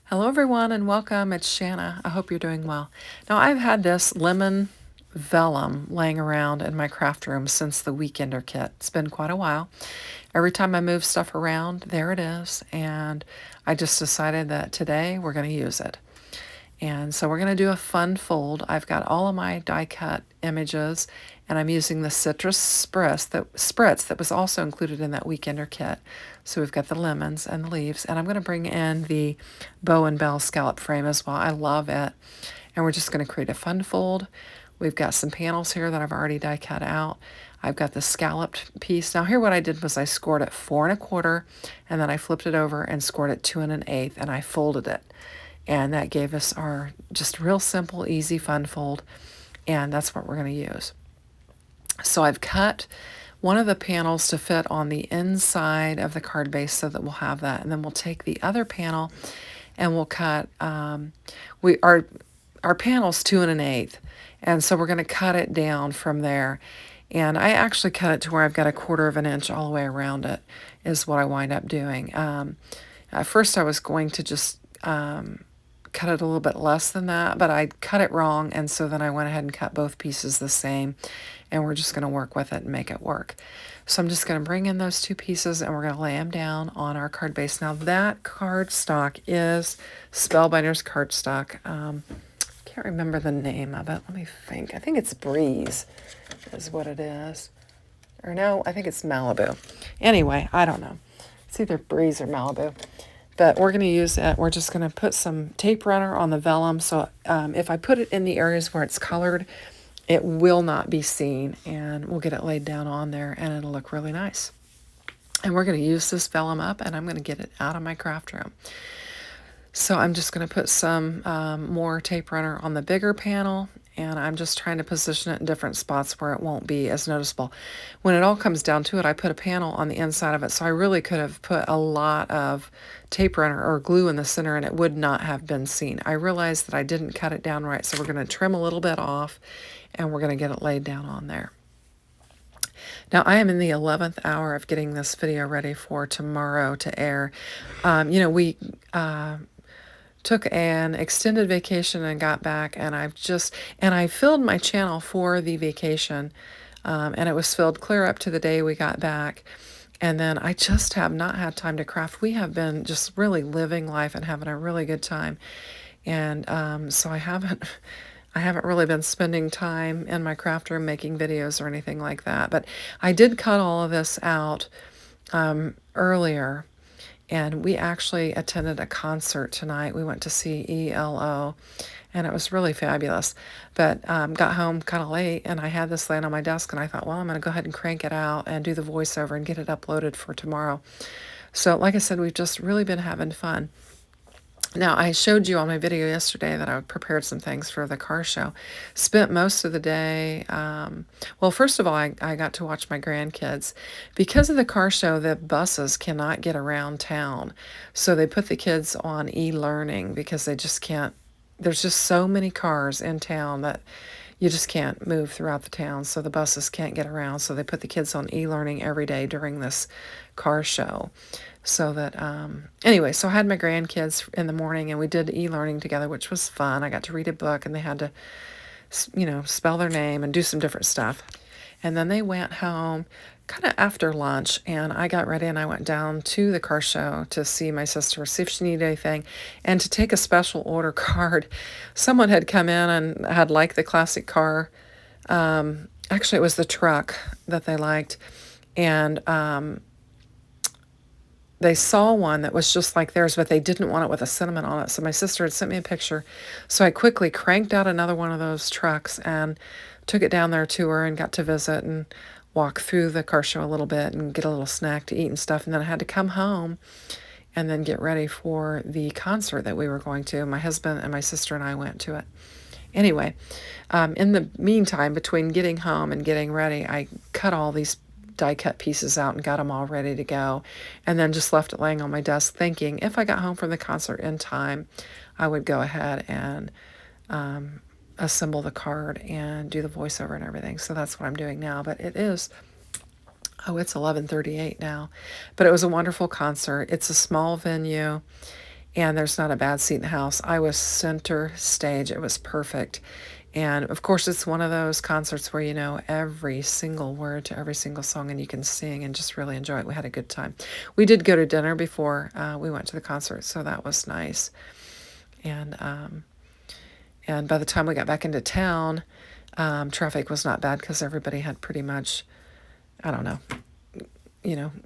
Hello everyone and welcome. It's Shanna. I hope you're doing well. Now I've had this lemon vellum laying around in my craft room since the Weekender kit. It's been quite a while. Every time I move stuff around, there it is, and I just decided that today we're going to use it. And so we're going to do a fun fold. I've got all of my die cut images, and I'm using the Citrus Spritz that was also included in that Weekender kit. So we've got the lemons and the leaves, and I'm going to bring in the bow and bell scallop frame as well. I love it. And we're just going to create a fun fold. We've got some panels here that I've already die cut out. I've got the scalloped piece. Now here what I did was I scored it 4 1/4, and then I flipped it over and scored it 2 1/8, and I folded it. And that gave us our just real simple, easy, fun fold. And that's what we're going to use. So I've cut one of the panels to fit on the inside of the card base so that we'll have that. And then we'll take the other panel and we'll cut, our panel's 2 1/8. And so we're going to cut it down from there. And I actually cut it to where I've got 1/4 inch all the way around it is what I wind up doing. At first I was going to just cut it a little bit less than that, but I cut it wrong, and so then I went ahead and cut both pieces the same, and we're just going to work with it and make it work. So I'm just going to bring in those two pieces, and we're going to lay them down on our card base. Now that cardstock is Spellbinders cardstock. Can't remember the name of it. Let me think. I think it's Breeze is what it is. Or no, I think it's Malibu. Anyway, I don't know. It's either Breeze or Malibu. But we're going to use it. We're just going to put some tape runner on the vellum. So if I put it in the areas where it's colored, it will not be seen. And we'll get it laid down on there and it'll look really nice. And we're going to use this vellum up and I'm going to get it out of my craft room. So I'm just going to put some more tape runner on the bigger panel, and I'm just trying to position it in different spots where it won't be as noticeable. When it all comes down to it, I put a panel on the inside of it, so I really could have put a lot of tape runner or glue in the center and it would not have been seen. I realized that I didn't cut it down right, so we're going to trim a little bit off and we're going to get it laid down on there. Now, I am in the 11th hour of getting this video ready for tomorrow to air. We took an extended vacation and got back, and I filled my channel for the vacation, and it was filled clear up to the day we got back. And then I just have not had time to craft. We have been just really living life and having a really good time. And so I haven't really been spending time in my craft room making videos or anything like that. But I did cut all of this out earlier. And we actually attended a concert tonight. We went to see ELO, and it was really fabulous. But got home kind of late, and I had this laying on my desk, and I thought, well, I'm going to go ahead and crank it out and do the voiceover and get it uploaded for tomorrow. So like I said, we've just really been having fun. Now, I showed you on my video yesterday that I prepared some things for the car show. Spent most of the day, well, first of all, I got to watch my grandkids. Because of the car show, the buses cannot get around town. So they put the kids on e-learning because they just can't, there's just so many cars in town that you just can't move throughout the town, so the buses can't get around. So they put the kids on e-learning every day during this car show. So that, anyway, so I had my grandkids in the morning and we did e-learning together, which was fun. I got to read a book and they had to, spell their name and do some different stuff. And then they went home kind of after lunch, and I got ready and I went down to the car show to see my sister, see if she needed anything, and to take a special order card. Someone had come in and had liked the classic car. Actually, it was the truck that they liked. And they saw one that was just like theirs, but they didn't want it with a cinnamon on it. So my sister had sent me a picture. So I quickly cranked out another one of those trucks and took it down there to her and got to visit and walk through the car show a little bit and get a little snack to eat and stuff. And then I had to come home and then get ready for the concert that we were going to. My husband and my sister and I went to it. Anyway, in the meantime, between getting home and getting ready, I cut all these die cut pieces out and got them all ready to go, and then just left it laying on my desk thinking if I got home from the concert in time, I would go ahead and assemble the card and do the voiceover and everything. So that's what I'm doing now. But it is, it's 11:38 now, but it was a wonderful concert. It's a small venue, and there's not a bad seat in the house. I was center stage. It was perfect. And of course, it's one of those concerts where you know every single word to every single song and you can sing and just really enjoy it. We had a good time. We did go to dinner before we went to the concert, so that was nice. And by the time we got back into town, traffic was not bad because everybody had pretty much, I don't know,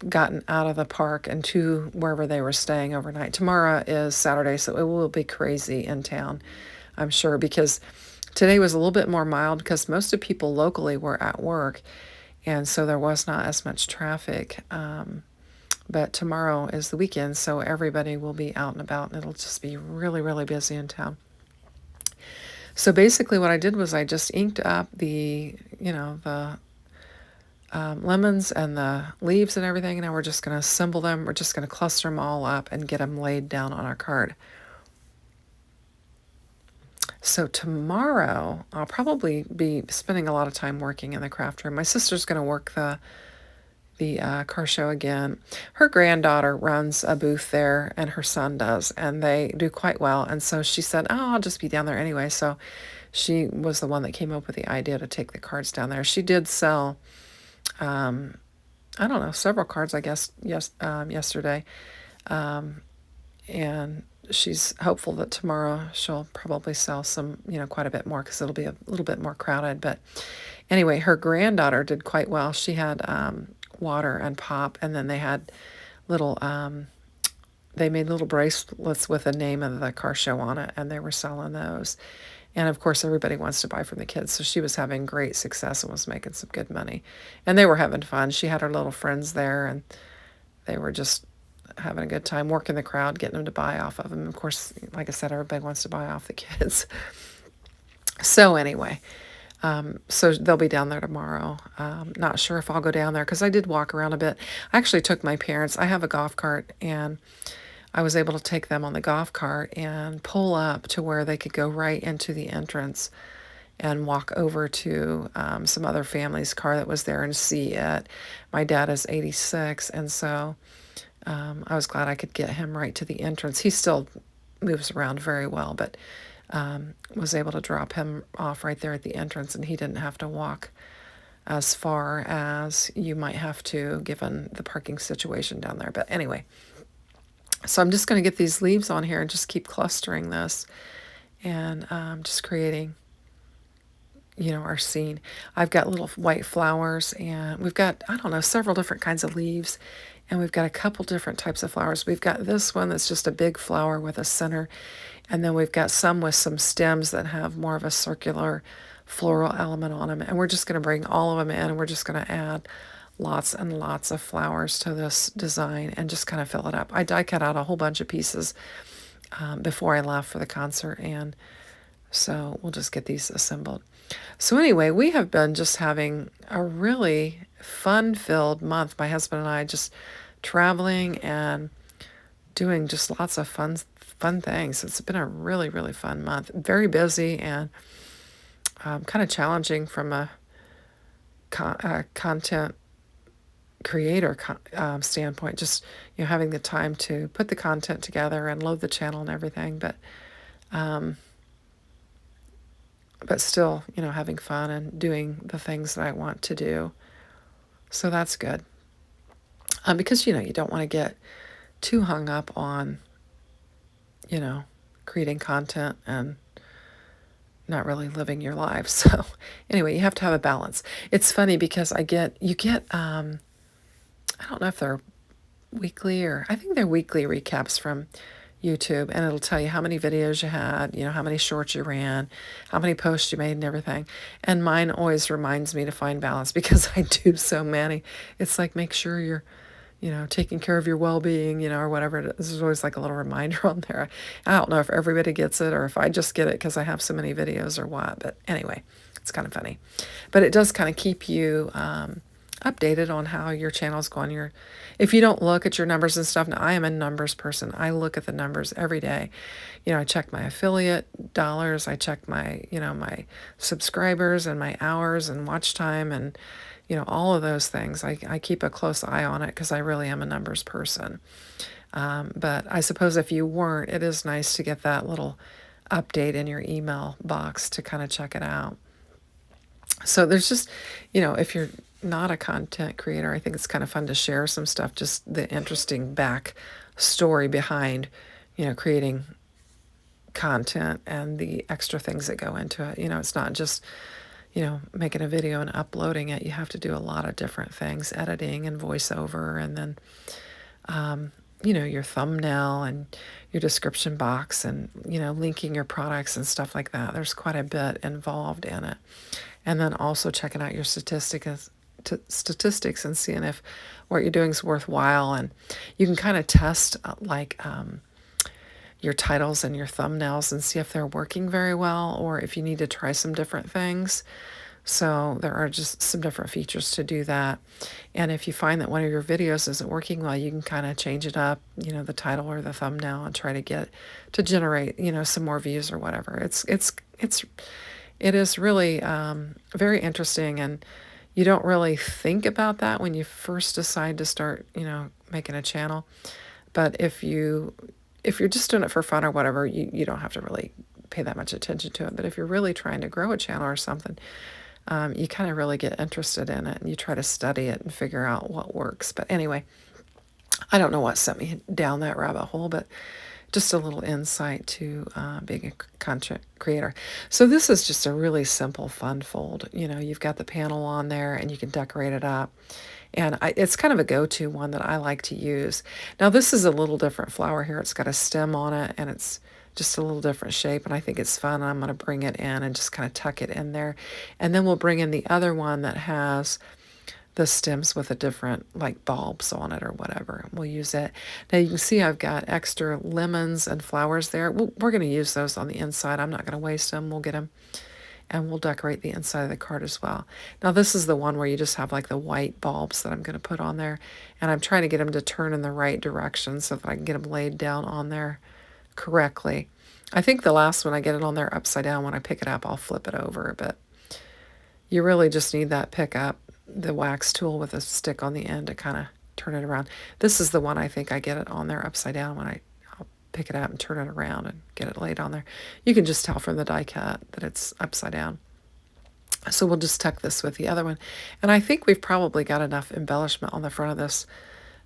gotten out of the park and to wherever they were staying overnight. Tomorrow is Saturday, so it will be crazy in town, I'm sure, because today was a little bit more mild because most of people locally were at work, and so there was not as much traffic. But tomorrow is the weekend, so everybody will be out and about, and it'll just be really, really busy in town. So basically what I did was I just inked up the lemons and the leaves and everything, and now we're just going to assemble them. We're just going to cluster them all up and get them laid down on our card. So tomorrow I'll probably be spending a lot of time working in the craft room. My sister's going to work the car show again. Her granddaughter runs a booth there, and her son does, and they do quite well. And so she said, "Oh, I'll just be down there anyway." So she was the one that came up with the idea to take the cards down there. She did sell, I don't know, several cards, I guess, yesterday, and she's hopeful that tomorrow she'll probably sell some, quite a bit more because it'll be a little bit more crowded. But anyway, her granddaughter did quite well. She had water and pop, and then they had little, they made little bracelets with the name of the car show on it, and they were selling those. And of course, everybody wants to buy from the kids. So she was having great success and was making some good money. And they were having fun. She had her little friends there, and they were just having a good time working the crowd, getting them to buy off of them. Of course, like I said, everybody wants to buy off the kids. So anyway, so they'll be down there tomorrow. Not sure if I'll go down there because I did walk around a bit. I actually took my parents. I have a golf cart, and I was able to take them on the golf cart and pull up to where they could go right into the entrance and walk over to some other family's car that was there and see it. My dad is 86, and so I was glad I could get him right to the entrance. He still moves around very well, but was able to drop him off right there at the entrance, and he didn't have to walk as far as you might have to given the parking situation down there. But anyway, so I'm just going to get these leaves on here and just keep clustering this and just creating, our scene. I've got little white flowers, and we've got, I don't know, several different kinds of leaves, and we've got a couple different types of flowers. We've got this one that's just a big flower with a center, and then we've got some with some stems that have more of a circular floral element on them, and we're just going to bring all of them in, and we're just going to add lots and lots of flowers to this design and just kind of fill it up. I die cut out a whole bunch of pieces before I left for the concert, and so we'll just get these assembled. So anyway, we have been just having a really fun-filled month. My husband and I just traveling and doing just lots of fun things. It's been a really, really fun month. Very busy and kind of challenging from a content creator standpoint, just having the time to put the content together and load the channel and everything, but still having fun and doing the things that I want to do. So that's good, because you don't want to get too hung up on creating content and not really living your life. So anyway, you have to have a balance. It's funny because you get I don't know if they're weekly, or I think they're weekly recaps from YouTube, and it'll tell you how many videos you had, how many shorts you ran, how many posts you made and everything. And mine always reminds me to find balance because I do so many. It's like, make sure you're, taking care of your well-being, or whatever. There's always like a little reminder on there. I don't know if everybody gets it or if I just get it because I have so many videos or what. But anyway, it's kind of funny. But it does kind of keep you updated on how your channel's going. If you don't look at your numbers and stuff, now I am a numbers person. I look at the numbers every day. I check my affiliate dollars. I check my, my subscribers and my hours and watch time and, all of those things. I keep a close eye on it because I really am a numbers person. But I suppose if you weren't, it is nice to get that little update in your email box to kind of check it out. So there's just, if you're not a content creator, I think it's kind of fun to share some stuff, just the interesting back story behind, creating content and the extra things that go into it. It's not just, making a video and uploading it. You have to do a lot of different things, editing and voiceover, and then, your thumbnail and your description box and, linking your products and stuff like that. There's quite a bit involved in it. And then also checking out your statistics and seeing if what you're doing is worthwhile. And you can kind of test your titles and your thumbnails and see if they're working very well or if you need to try some different things. So there are just some different features to do that. And if you find that one of your videos isn't working well, you can kind of change it up, the title or the thumbnail, and try to generate, some more views or whatever. It is really very interesting, and you don't really think about that when you first decide to start, making a channel. But if you're just doing it for fun or whatever, you don't have to really pay that much attention to it. But if you're really trying to grow a channel or something, you kind of really get interested in it, and you try to study it and figure out what works. But anyway, I don't know what sent me down that rabbit hole, but just a little insight to being a content creator. So this is just a really simple fun fold. You've got the panel on there and you can decorate it up. And it's kind of a go-to one that I like to use. Now this is a little different flower here. It's got a stem on it and it's just a little different shape, and I think it's fun. I'm going to bring it in and just kind of tuck it in there. And then we'll bring in the other one that has the stems with a different bulbs on it or whatever. We'll use it. Now you can see I've got extra lemons and flowers there. We're going to use those on the inside. I'm not going to waste them. We'll get them and we'll decorate the inside of the card as well. Now this is the one where you just have the white bulbs that I'm going to put on there, and I'm trying to get them to turn in the right direction so that I can get them laid down on there correctly. I think the last one I get it on there upside down. When I pick it up, I'll flip it over, but you really just need that pick up the wax tool with a stick on the end to kind of turn it around. This is the one I think I get it on there upside down when I'll pick it up and turn it around and get it laid on there. You can just tell from the die cut that it's upside down. So we'll just tuck this with the other one. And I think we've probably got enough embellishment on the front of this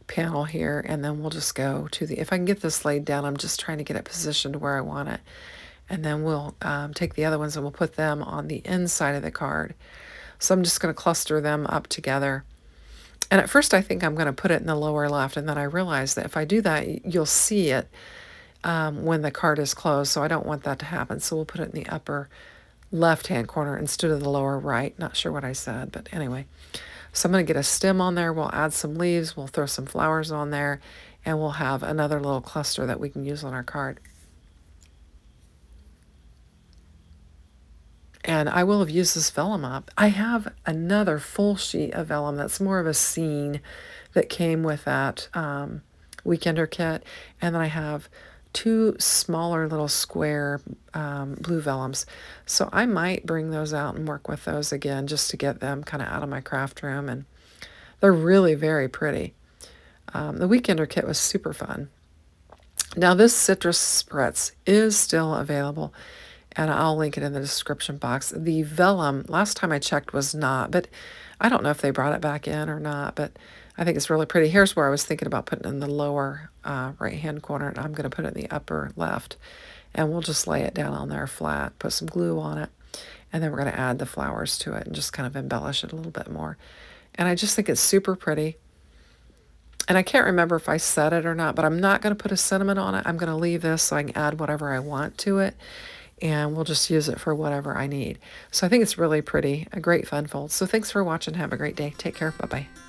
panel here, and then we'll just go to if I can get this laid down, I'm just trying to get it positioned where I want it. And then we'll take the other ones and we'll put them on the inside of the card. So I'm just going to cluster them up together. And at first I think I'm going to put it in the lower left, and then I realize that if I do that, you'll see it when the card is closed, so I don't want that to happen. So we'll put it in the upper left-hand corner instead of the lower right. Not sure what I said, but anyway. So I'm going to get a stem on there. We'll add some leaves. We'll throw some flowers on there, and we'll have another little cluster that we can use on our card. And I will have used this vellum up. I have another full sheet of vellum that's more of a scene that came with that Weekender kit. And then I have 2 smaller little square blue vellums. So I might bring those out and work with those again just to get them kind of out of my craft room. And they're really very pretty. The Weekender kit was super fun. Now this Citrus Spritz is still available, and I'll link it in the description box. The vellum, last time I checked, was not, but I don't know if they brought it back in or not, but I think it's really pretty. Here's where I was thinking about putting it in the lower right-hand corner, and I'm going to put it in the upper left, and we'll just lay it down on there flat, put some glue on it, and then we're going to add the flowers to it and just kind of embellish it a little bit more. And I just think it's super pretty. And I can't remember if I said it or not, but I'm not going to put a sentiment on it. I'm going to leave this so I can add whatever I want to it, and we'll just use it for whatever I need. So I think it's really pretty, a great fun fold. So thanks for watching. Have a great day. Take care. Bye-bye.